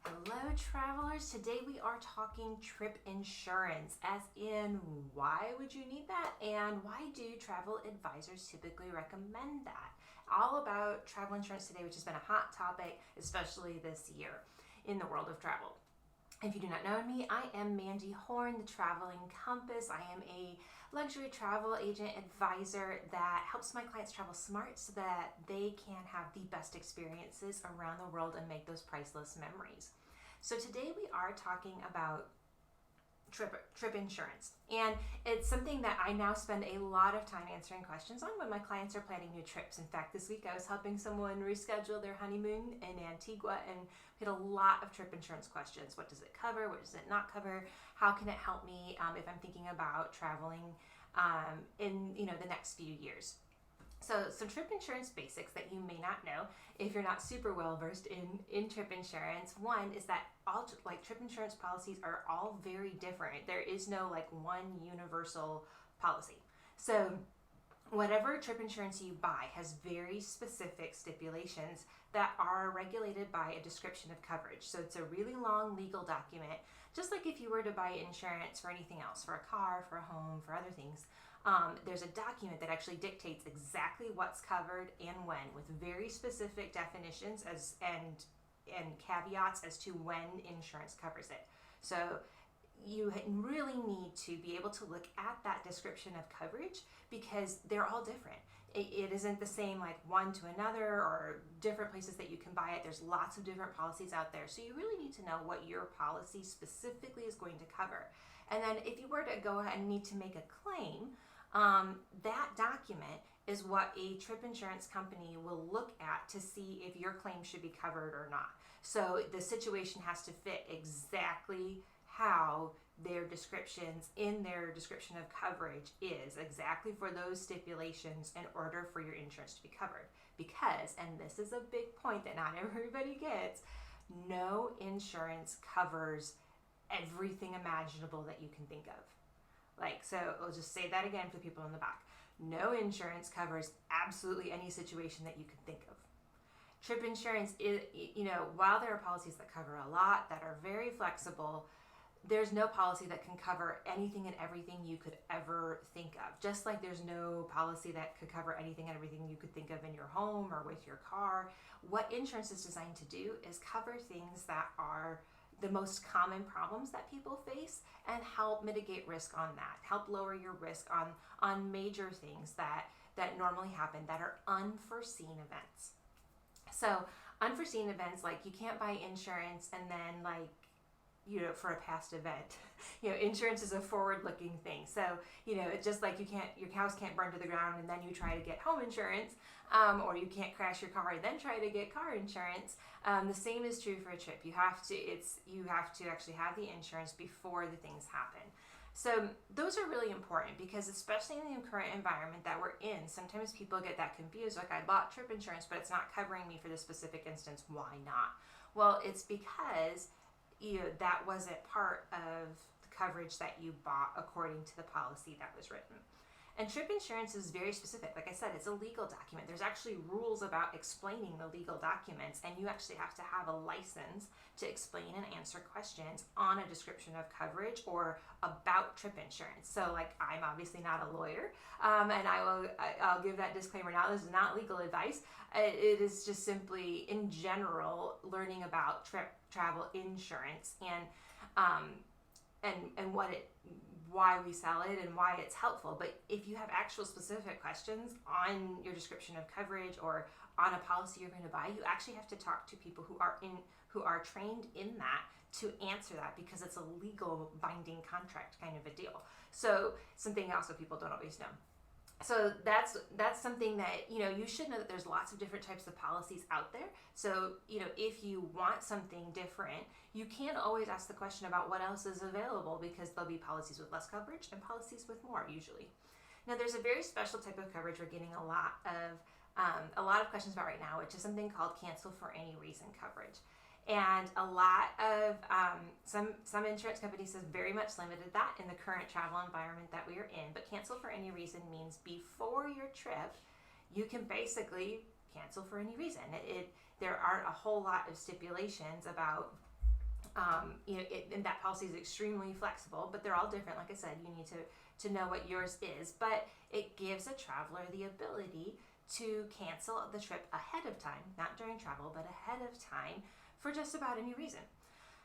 Hello travelers, today we are talking trip insurance, as in why would you need that and why do travel advisors typically recommend that? All about travel insurance today, which has been a hot topic, especially this year in the world of travel. If you do not know me, I am Mandy Horn, the Traveling Compass. I am a luxury travel agent advisor that helps my clients travel smart so that they can have the best experiences around the world and make those priceless memories. So today we are talking about trip insurance, and it's something that I now spend a lot of time answering questions on when my clients are planning new trips. In fact, this week I was helping someone reschedule their honeymoon in Antigua, and we had a lot of trip insurance questions. What does it cover? What does it not cover? How can it help me if I'm thinking about traveling in the next few years? So some trip insurance basics that you may not know if you're not super well versed in trip insurance. One is that all trip insurance policies are all very different. There is no one universal policy. So whatever trip insurance you buy has very specific stipulations that are regulated by a description of coverage. So it's a really long legal document, just like if you were to buy insurance for anything else, for a car, for a home, for other things. There's a document that actually dictates exactly what's covered and when, with very specific definitions and caveats as to when insurance covers it. So you really need to be able to look at that description of coverage because they're all different. It isn't the same one to another or different places that you can buy it. There's lots of different policies out there. So you really need to know what your policy specifically is going to cover. And then if you were to go ahead and need to make a claim, that document is what a trip insurance company will look at to see if your claim should be covered or not. So the situation has to fit exactly how their descriptions in their description of coverage is, exactly for those stipulations in order for your insurance to be covered. Because, and this is a big point that not everybody gets, no insurance covers everything imaginable that you can think of. So I'll just say that again for people in the back. No insurance covers absolutely any situation that you can think of. Trip insurance is, while there are policies that cover a lot, that are very flexible, there's no policy that can cover anything and everything you could ever think of. Just like there's no policy that could cover anything and everything you could think of in your home or with your car. What insurance is designed to do is cover things that are the most common problems that people face and help mitigate risk on that, help lower your risk on major things that normally happen that are unforeseen events. So unforeseen events, you can't buy insurance and then for a past event. Insurance is a forward-looking thing. So, it's just like your house can't burn to the ground and then you try to get home insurance, or you can't crash your car and then try to get car insurance. The same is true for a trip. You have to actually have the insurance before the things happen. So those are really important because, especially in the current environment that we're in, sometimes people get that confused. I bought trip insurance, but it's not covering me for this specific instance. Why not? Well, it's because that wasn't part of the coverage that you bought according to the policy that was written. And trip insurance is very specific. Like I said, it's a legal document. There's actually rules about explaining the legal documents, and you actually have to have a license to explain and answer questions on a description of coverage or about trip insurance. So I'm obviously not a lawyer, and I'll give that disclaimer now. This is not legal advice. It is just simply, in general, learning about travel insurance and why we sell it and why it's helpful. But if you have actual specific questions on your description of coverage or on a policy you're going to buy, you actually have to talk to people who are trained in that to answer that, because it's a legal binding contract kind of a deal. So something else that people don't always know. So that's something that you should know, that there's lots of different types of policies out there. So if you want something different, you can always ask the question about what else is available, because there'll be policies with less coverage and policies with more usually. Now there's a very special type of coverage we're getting a lot of questions about right now, which is something called cancel for any reason coverage. And a lot of some insurance companies have very much limited that in the current travel environment that we are in. But cancel for any reason means before your trip, you can basically cancel for any reason. There aren't a whole lot of stipulations about and that policy is extremely flexible, but they're all different. Like I said, you need to know what yours is, but it gives a traveler the ability to cancel the trip ahead of time, not during travel, but ahead of time for just about any reason.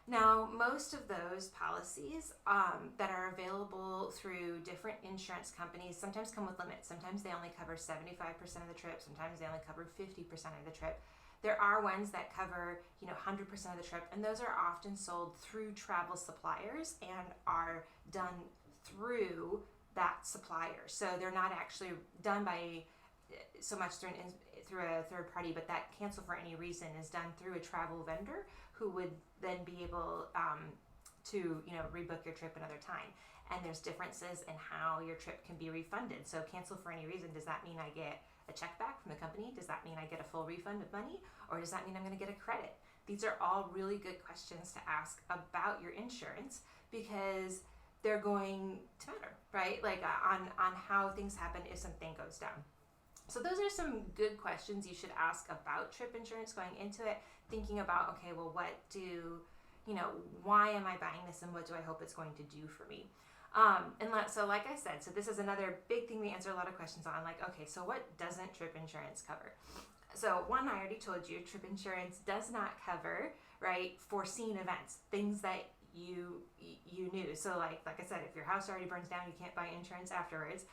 Now, most of those policies that are available through different insurance companies sometimes come with limits. Sometimes they only cover 75% of the trip. Sometimes they only cover 50% of the trip. There are ones that cover, 100% of the trip, and those are often sold through travel suppliers and are done through that supplier. So they're not actually done by so much through a third party, but that cancel for any reason is done through a travel vendor who would then be able to rebook your trip another time. And there's differences in how your trip can be refunded. So cancel for any reason, does that mean I get a check back from the company? Does that mean I get a full refund of money? Or does that mean I'm going to get a credit? These are all really good questions to ask about your insurance because they're going to matter, right? Like on how things happen if something goes down. So those are some good questions you should ask about trip insurance going into it, thinking about, okay, well, why am I buying this and what do I hope it's going to do for me? So like I said, so this is another big thing we answer a lot of questions on, like, okay, so what doesn't trip insurance cover? So one, I already told you, trip insurance does not cover, right, foreseen events, things that you knew. So like I said, if your house already burns down, you can't buy insurance afterwards.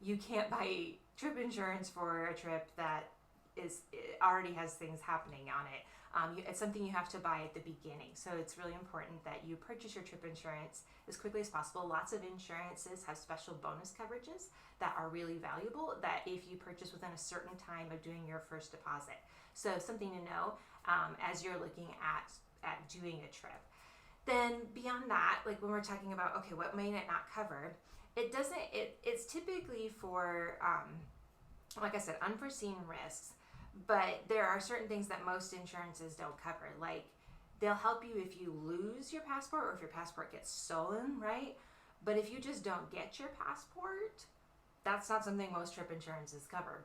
You can't buy trip insurance for a trip that already has things happening on it. It's something you have to buy at the beginning. So it's really important that you purchase your trip insurance as quickly as possible. Lots of insurances have special bonus coverages that are really valuable that if you purchase within a certain time of doing your first deposit. So something to know as you're looking at doing a trip. Then beyond that, like when we're talking about, okay, what may it not cover? It's typically for, like I said, unforeseen risks, but there are certain things that most insurances don't cover. Like they'll help you if you lose your passport or if your passport gets stolen, right? But if you just don't get your passport, that's not something most trip insurances cover.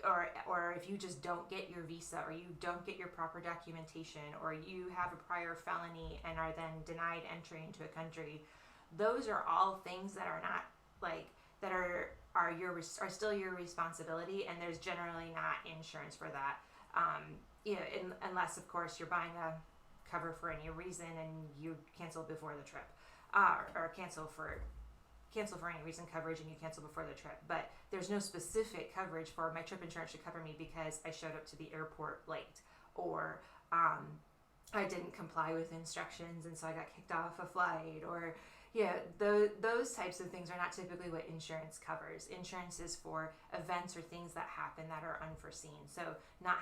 Or if you just don't get your visa, or you don't get your proper documentation, or you have a prior felony and are then denied entry into a country, those are all things that are not that are still your responsibility, and there's generally not insurance for that. Unless of course you're buying a cover for any reason and you cancel before the trip, or cancel for any reason coverage and you cancel before the trip. But there's no specific coverage for my trip insurance should cover me because I showed up to the airport late, or I didn't comply with instructions and so I got kicked off a flight, or those types of things are not typically what insurance covers. Insurance is for events or things that happen that are unforeseen. So not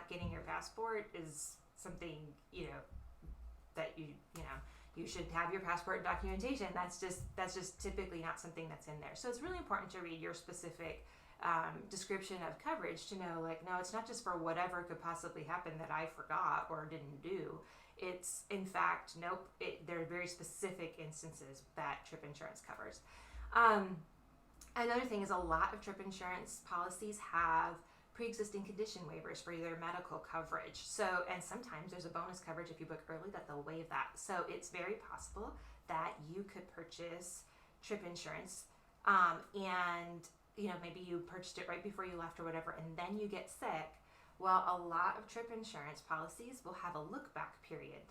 getting your passport is something, that you should have your passport documentation. That's just typically not something that's in there. So it's really important to read your specific description of coverage to know, no, it's not just for whatever could possibly happen that I forgot or didn't do. It's, in fact, nope, there are very specific instances that trip insurance covers. Another thing is a lot of trip insurance policies have pre-existing condition waivers for your medical coverage. So, and sometimes there's a bonus coverage if you book early that they'll waive that. So it's very possible that you could purchase trip insurance and maybe you purchased it right before you left or whatever, and then you get sick. Well, a lot of trip insurance policies will have a look back period.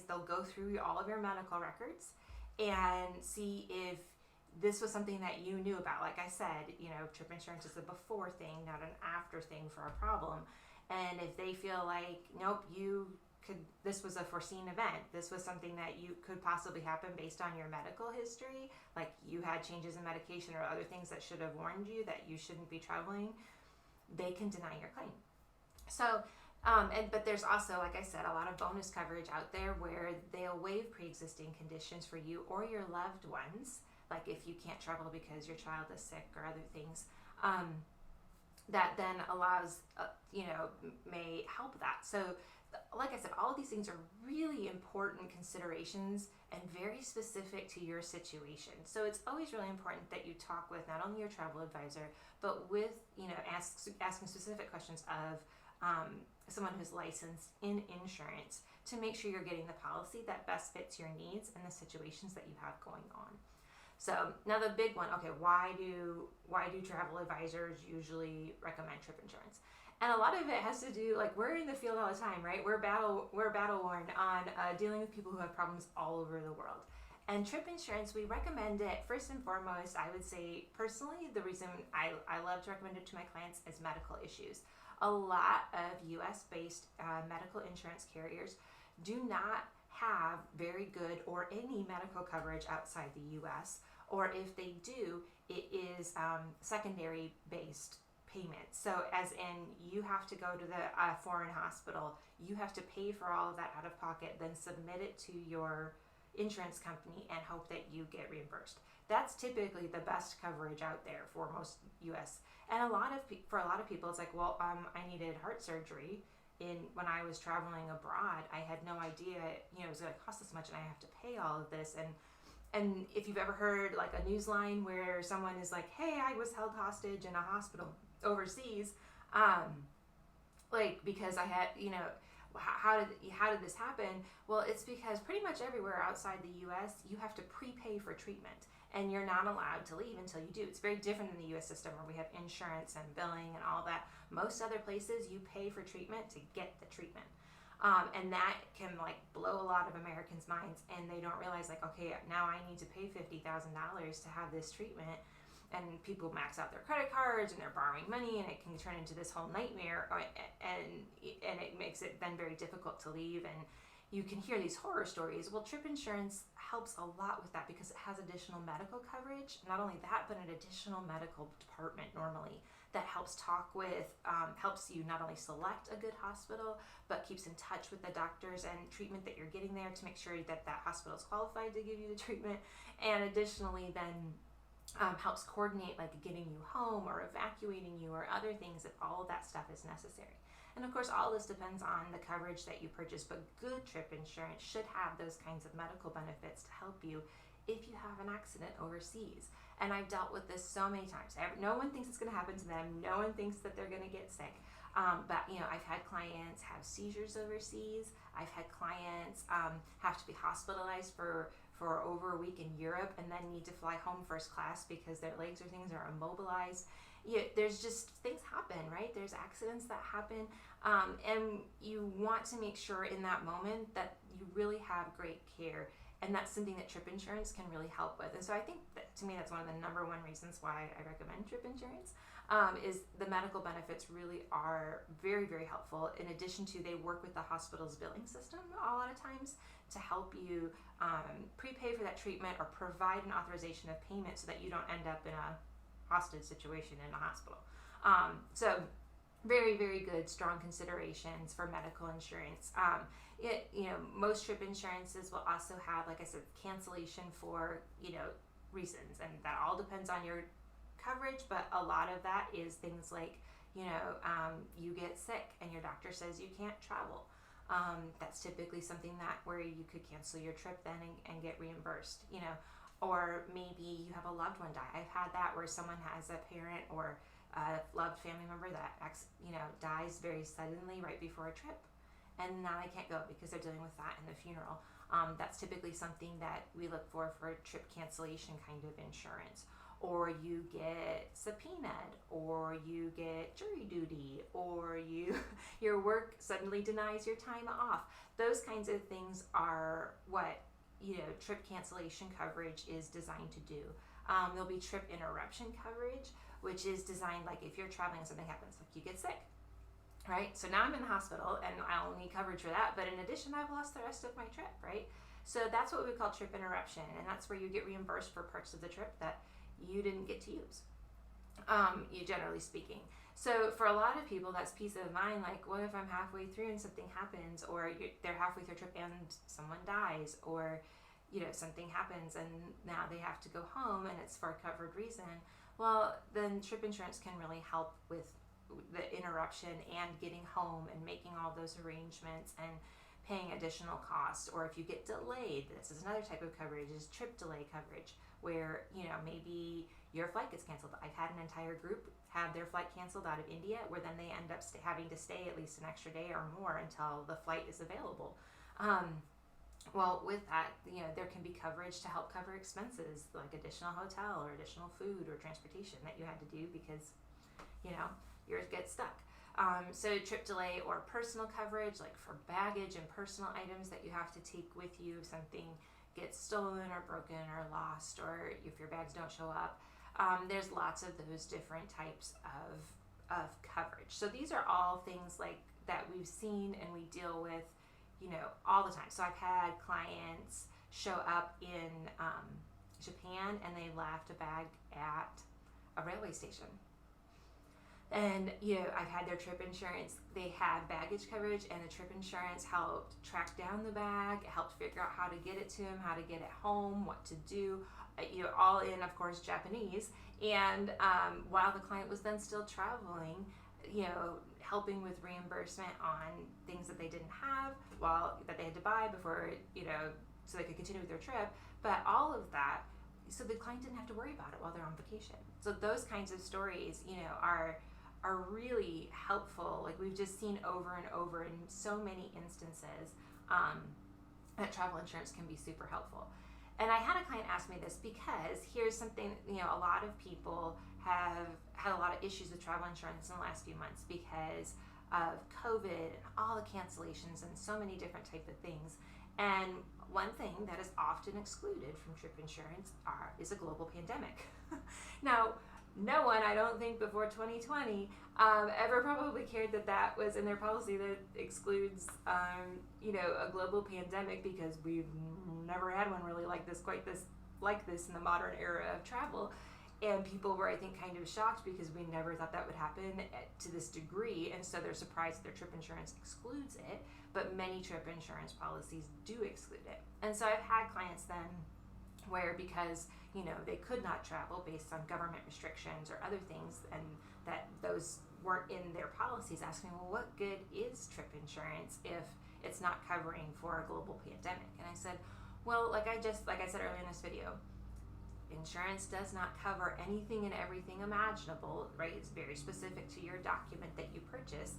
They'll go through all of your medical records and see if this was something that you knew about. Like I said, trip insurance is a before thing, not an after thing for a problem. And if they feel like, nope, this was a foreseen event, this was something that you could possibly happen based on your medical history, like you had changes in medication or other things that should have warned you that you shouldn't be traveling, they can deny your claim. So, but there's also, like I said, a lot of bonus coverage out there where they'll waive pre-existing conditions for you or your loved ones, like if you can't travel because your child is sick or other things, that then allows, may help that. So, like I said, all of these things are really important considerations and very specific to your situation. So it's always really important that you talk with not only your travel advisor, but with, asking specific questions of, someone who's licensed in insurance to make sure you're getting the policy that best fits your needs and the situations that you have going on. So now the big one, okay, why do travel advisors usually recommend trip insurance? And a lot of it has to do, like, we're in the field all the time, right? We're battle worn on dealing with people who have problems all over the world. And trip insurance, we recommend it first and foremost. I would say personally, the reason I love to recommend it to my clients is medical issues. A lot of US-based medical insurance carriers do not have very good or any medical coverage outside the US, or if they do, it is secondary based payments. So as in, you have to go to the foreign hospital, you have to pay for all of that out of pocket, then submit it to your insurance company and hope that you get reimbursed. That's typically the best coverage out there for most US. And for a lot of people, it's like, well, I needed heart surgery when I was traveling abroad. I had no idea, it was going to cost this much, and I have to pay all of this. And if you've ever heard like a news line where someone is like, hey, I was held hostage in a hospital overseas, like, because I had, how did this happen? Well, it's because pretty much everywhere outside the US, you have to prepay for treatment, and you're not allowed to leave until you do. It's very different in the US system, where we have insurance and billing and all that. Most other places, you pay for treatment to get the treatment. And that can like blow a lot of Americans' minds, and they don't realize, like, okay, now I need to pay $50,000 to have this treatment. And people max out their credit cards, and they're borrowing money, and it can turn into this whole nightmare, and it makes it then very difficult to leave. And you can hear these horror stories. Well, trip insurance helps a lot with that because it has additional medical coverage. Not only that, but an additional medical department normally that helps helps you not only select a good hospital, but keeps in touch with the doctors and treatment that you're getting there to make sure that that hospital is qualified to give you the treatment. And additionally, then helps coordinate like getting you home or evacuating you or other things, if all of that stuff is necessary. And of course, all this depends on the coverage that you purchase, but good trip insurance should have those kinds of medical benefits to help you if you have an accident overseas. And I've dealt with this so many times. No one thinks it's going to happen to them. No one thinks that they're going to get sick. But I've had clients have seizures overseas. I've had clients have to be hospitalized for over a week in Europe, and then need to fly home first class because their legs or things are immobilized. There's just, things happen, right? There's accidents that happen, and you want to make sure in that moment that you really have great care, and that's something that trip insurance can really help with. And so I think that, to me, that's one of the number one reasons why I recommend trip insurance, is the medical benefits really are very, very helpful. In addition to, they work with the hospital's billing system a lot of times to help you prepay for that treatment or provide an authorization of payment so that you don't end up in a hostage situation in a hospital. So very, very good, strong considerations for medical insurance. Most trip insurances will also have, like I said, cancellation for, reasons, and that all depends on your coverage, but a lot of that is things like, you get sick and your doctor says you can't travel. That's typically something where you could cancel your trip then and get reimbursed, or maybe you have a loved one die. I've had that where someone has a parent or a loved family member that dies very suddenly right before a trip, and now they can't go because they're dealing with that in the funeral. That's typically something that we look for trip cancellation kind of insurance. Or you get subpoenaed, or you get jury duty, or your work suddenly denies your time off. Those kinds of things are what trip cancellation coverage is designed to do. There'll be trip interruption coverage, which is designed, like, if you're traveling and something happens, like you get sick, right? So now I'm in the hospital and I'll need coverage for that, but in addition, I've lost the rest of my trip, right? So that's what we call trip interruption, and that's where you get reimbursed for parts of the trip that you didn't get to use, generally speaking. So for a lot of people, that's peace of mind. Like, what if I'm halfway through and something happens, or they're halfway through a trip and someone dies, or something happens and now they have to go home and it's for a covered reason? Well, then trip insurance can really help with the interruption and getting home and making all those arrangements and paying additional costs. Or if you get delayed, this is another type of coverage, is trip delay coverage, where maybe your flight gets canceled. I've had an entire group have their flight canceled out of India, where then they end up having to stay at least an extra day or more until the flight is available. Well, with that, there can be coverage to help cover expenses like additional hotel or additional food or transportation that you had to do because, yours gets stuck. So trip delay or personal coverage, like for baggage and personal items that you have to take with you if something gets stolen or broken or lost, or if your bags don't show up. There's lots of those different types of coverage. So these are all things like that we've seen and we deal with, all the time. So I've had clients show up in Japan and they left a bag at a railway station. And, I've had their trip insurance. They had baggage coverage, and the trip insurance helped track down the bag, helped figure out how to get it to them, how to get it home, what to do, all in, of course, Japanese. And while the client was then still traveling, helping with reimbursement on things that they didn't have, that they had to buy before, so they could continue with their trip. But all of that, so the client didn't have to worry about it while they're on vacation. So those kinds of stories, are really helpful. Like we've just seen over and over in so many instances that travel insurance can be super helpful. And I had a client ask me this because here's something, a lot of people have had a lot of issues with travel insurance in the last few months because of COVID and all the cancellations and so many different type of things. And one thing that is often excluded from trip insurance is a global pandemic. Now, no one, I don't think, before 2020 ever probably cared that was in their policy that excludes, a global pandemic, because we've never had one really like this in the modern era of travel. And people were, I think, kind of shocked because we never thought that would happen to this degree. And so they're surprised that their trip insurance excludes it, but many trip insurance policies do exclude it. And so I've had clients then where, because they could not travel based on government restrictions or other things, and that those weren't in their policies, asking, well, what good is trip insurance if it's not covering for a global pandemic? And I said, well, like I said earlier in this video, insurance does not cover anything and everything imaginable, right? It's very specific to your document that you purchase,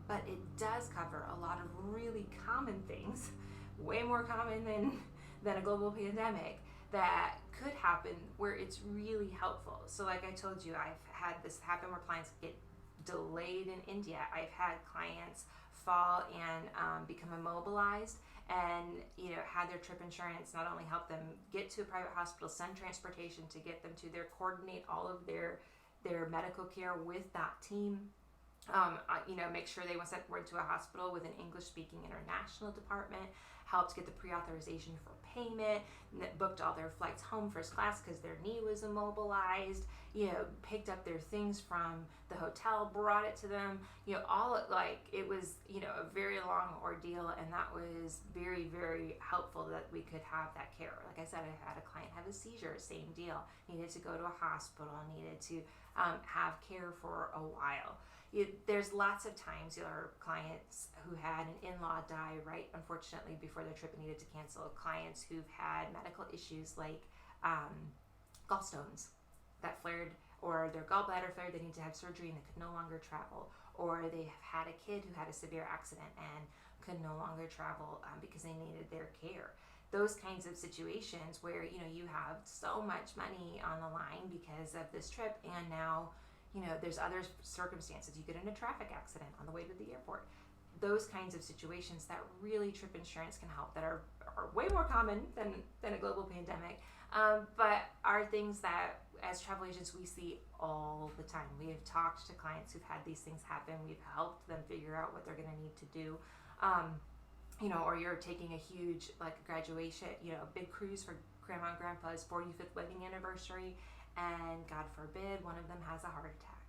but it does cover a lot of really common things, way more common than a global pandemic, that could happen, where it's really helpful. So like I told you, I've had this happen where clients get delayed in India. I've had clients fall and become immobilized, and had their trip insurance not only help them get to a private hospital, send transportation to get them to coordinate all of their medical care with that team, make sure they went to a hospital with an English-speaking international department, helped get the pre-authorization for payment, booked all their flights home first class because their knee was immobilized, picked up their things from the hotel, brought it to them, it was, a very long ordeal, and that was very, very helpful that we could have that care. Like I said, I had a client have a seizure, same deal, needed to go to a hospital, needed to have care for a while. There's lots of times your clients who had an in-law die right, unfortunately, before their trip and needed to cancel. Clients who've had medical issues like gallstones that flared, or their gallbladder flared, they need to have surgery and they could no longer travel. Or they have had a kid who had a severe accident and could no longer travel because they needed their care. Those kinds of situations where you have so much money on the line because of this trip, and now there's other circumstances. You get in a traffic accident on the way to the airport. Those kinds of situations that really trip insurance can help, that are way more common than a global pandemic, but are things that as travel agents we see all the time. We have talked to clients who've had these things happen. We've helped them figure out what they're going to need to do. Or you're taking a huge, graduation, a big cruise for grandma and grandpa's 45th wedding anniversary, and God forbid one of them has a heart attack,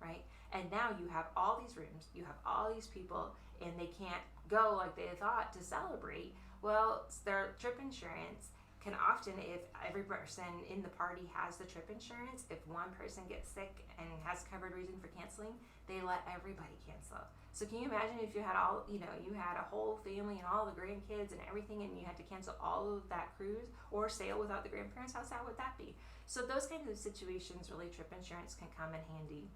right? And now you have all these rooms, you have all these people, and they can't go like they thought to celebrate. Well, their trip insurance can often, if every person in the party has the trip insurance, if one person gets sick and has covered reason for canceling, they let everybody cancel. So can you imagine if you had you had a whole family and all the grandkids and everything, and you had to cancel all of that cruise or sail without the grandparents? How sad would that be? So those kinds of situations, really, trip insurance can come in handy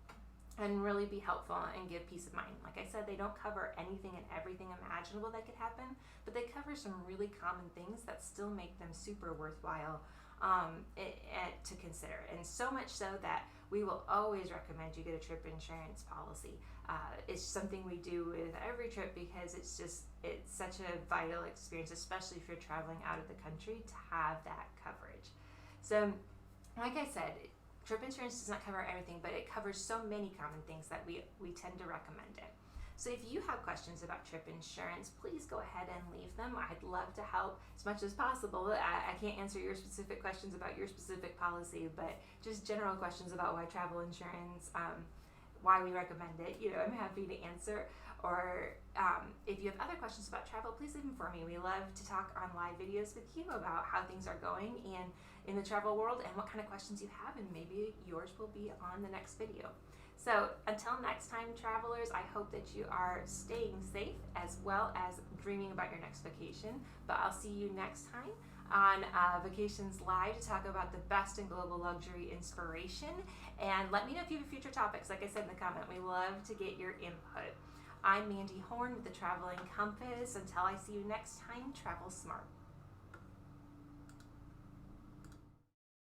and really be helpful and give peace of mind. Like I said, they don't cover anything and everything imaginable that could happen, but they cover some really common things that still make them super worthwhile to consider. And so much so that we will always recommend you get a trip insurance policy. It's something we do with every trip because it's such a vital experience, especially if you're traveling out of the country, to have that coverage. So, like I said, trip insurance does not cover everything, but it covers so many common things that we tend to recommend it. So if you have questions about trip insurance, please go ahead and leave them. I'd love to help as much as possible. I can't answer your specific questions about your specific policy, but just general questions about why travel insurance, why we recommend it, I'm happy to answer. Or if you have other questions about travel, please leave them for me. We love to talk on live videos with you about how things are going and in the travel world and what kind of questions you have, and maybe yours will be on the next video. So until next time, travelers, I hope that you are staying safe as well as dreaming about your next vacation. But I'll see you next time on Vacations Live to talk about the best in global luxury inspiration. And let me know if you have future topics. Like I said in the comment, we love to get your input. I'm Mandy Horn with the Traveling Compass. Until I see you next time, travel smart.